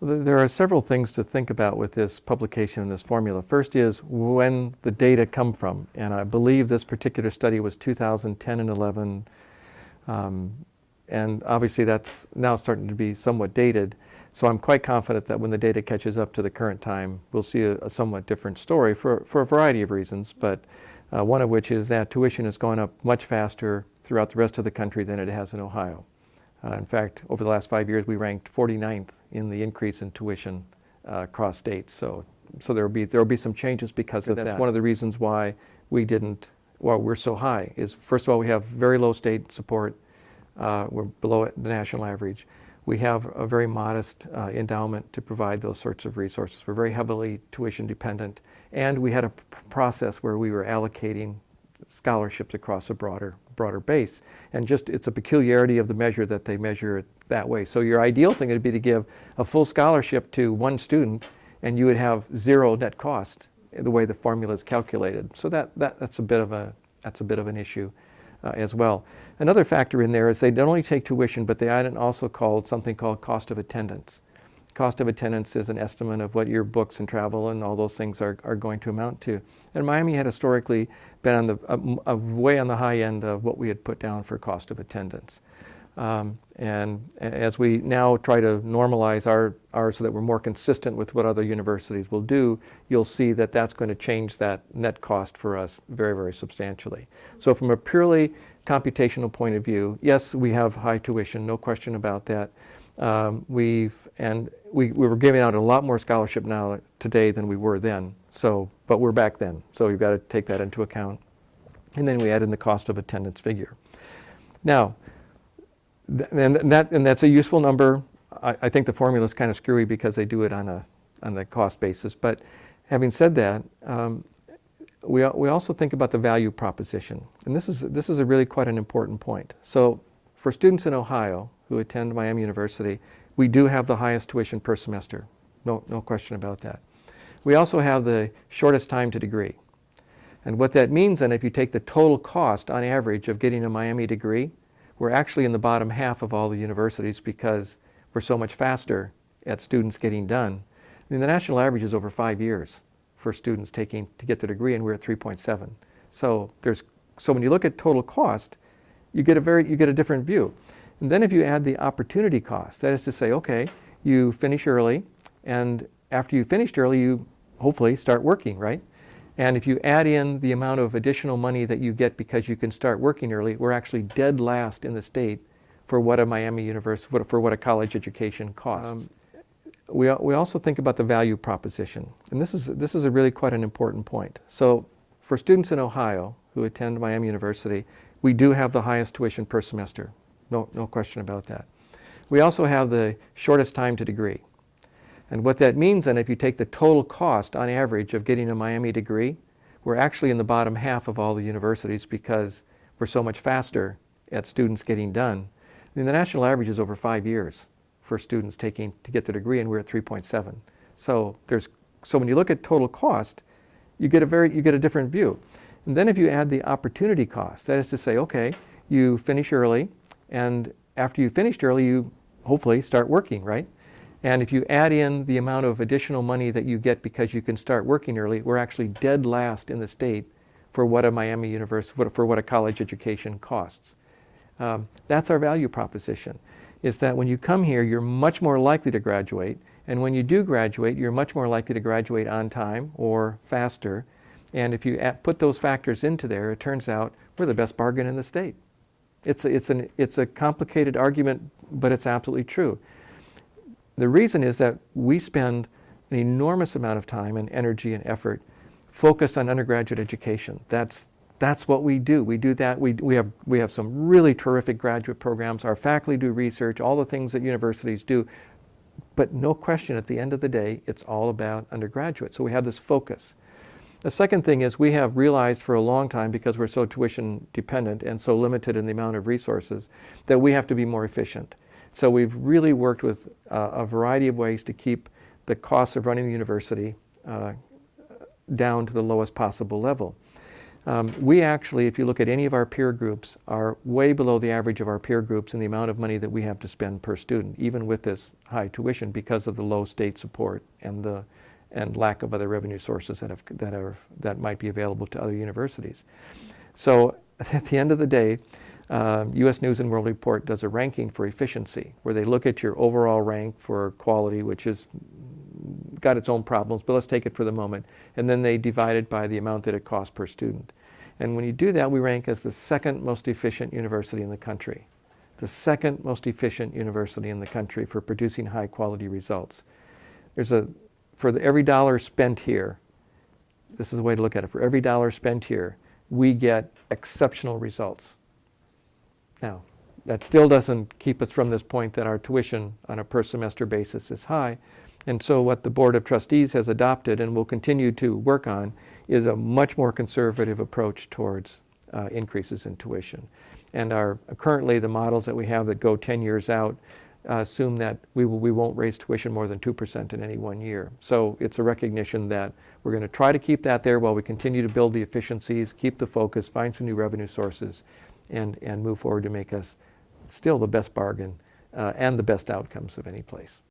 There are several things to think about with this publication and this formula. First is when the data come from, and I believe this particular study was 2010 and 11, and obviously that's now starting to be somewhat dated. So I'm quite confident that when the data catches up to the current time, we'll see a somewhat different story for a variety of reasons, but one of which is that tuition has gone up much faster throughout the rest of the country than it has in Ohio. In fact, over the last 5 years, we ranked 49th in the increase in tuition across states. So there will be some changes because of that. That's one of the reasons why we're so high. Is first of all, we have very low state support. We're below the national average. We have a very modest endowment to provide those sorts of resources. We're very heavily tuition dependent, and we had a process where we were allocating scholarships across a broader base. And just it's a peculiarity of the measure that they measure it that way. So your ideal thing would be to give a full scholarship to one student, and you would have zero net cost the way the formula is calculated. So that's a bit of an issue as well. Another factor in there is they not only take tuition, but they add also something called cost of attendance. Cost of attendance is an estimate of what your books and travel and all those things are going to amount to. And Miami had historically been on way on the high end of what we had put down for cost of attendance. And as we now try to normalize ours so that we're more consistent with what other universities will do, you'll see that that's going to change that net cost for us very, very substantially. So from a purely computational point of view, yes, we have high tuition, no question about that. We were giving out a lot more scholarship now today than we were then. But we're back then, so you've got to take that into account. And then we add in the cost of attendance figure. Now, and that's a useful number. I think the formula is kind of screwy because they do it on the cost basis. But having said that, we also think about the value proposition, and this is a really quite an important point. So for students in Ohio who attend Miami University, we do have the highest tuition per semester. No question about that. We also have the shortest time to degree. And what that means then, if you take the total cost on average of getting a Miami degree, we're actually in the bottom half of all the universities because we're so much faster at students getting done. I mean, the national average is over 5 years for students to get the degree, and we're at 3.7. So when you look at total cost, you get a different view. And then if you add the opportunity cost, that is to say, okay, you finish early, and after you finished early, you hopefully start working, right? And if you add in the amount of additional money that you get because you can start working early, we're actually dead last in the state for what a Miami University, for what a college education costs. We also think about the value proposition, and this is a really quite an important point. So for students in Ohio who attend Miami University, we do have the highest tuition per semester. No question about that. We also have the shortest time to degree. And what that means then, if you take the total cost on average of getting a Miami degree, we're actually in the bottom half of all the universities because we're so much faster at students getting done. I mean, the national average is over 5 years for students to get the degree, and we're at 3.7. So when you look at total cost, you get a different view. And then if you add the opportunity cost, that is to say, okay, you finish early, and after you finished early, you hopefully start working, right? And if you add in the amount of additional money that you get because you can start working early, we're actually dead last in the state for what a Miami University, for what a college education costs. That's our value proposition, is that when you come here, you're much more likely to graduate. And when you do graduate, you're much more likely to graduate on time or faster. And if you put those factors into there, it turns out we're the best bargain in the state. It's a complicated argument, but it's absolutely true. The reason is that we spend an enormous amount of time and energy and effort focused on undergraduate education. That's what we do. We do that. We have some really terrific graduate programs. Our faculty do research, all the things that universities do. But no question, at the end of the day, it's all about undergraduate. So we have this focus. The second thing is we have realized for a long time, because we're so tuition dependent and so limited in the amount of resources, that we have to be more efficient. So we've really worked with a variety of ways to keep the costs of running the university down to the lowest possible level. We actually, if you look at any of our peer groups, are way below the average of our peer groups in the amount of money that we have to spend per student, even with this high tuition, because of the low state support and lack of other revenue sources that might be available to other universities. So at the end of the day, U.S. News and World Report does a ranking for efficiency, where they look at your overall rank for quality, which has got its own problems, but let's take it for the moment, and then they divide it by the amount that it costs per student. And when you do that, we rank as the second most efficient university in the country. The second most efficient university in the country for producing high quality results. For every dollar spent here, this is the way to look at it, for every dollar spent here, we get exceptional results. Now, that still doesn't keep us from this point that our tuition on a per semester basis is high. And so what the Board of Trustees has adopted and will continue to work on is a much more conservative approach towards increases in tuition. And currently the models that we have that go 10 years out assume that we won't raise tuition more than 2% in any one year. So it's a recognition that we're going to try to keep that there while we continue to build the efficiencies, keep the focus, find some new revenue sources, and move forward to make us still the best bargain and the best outcomes of any place.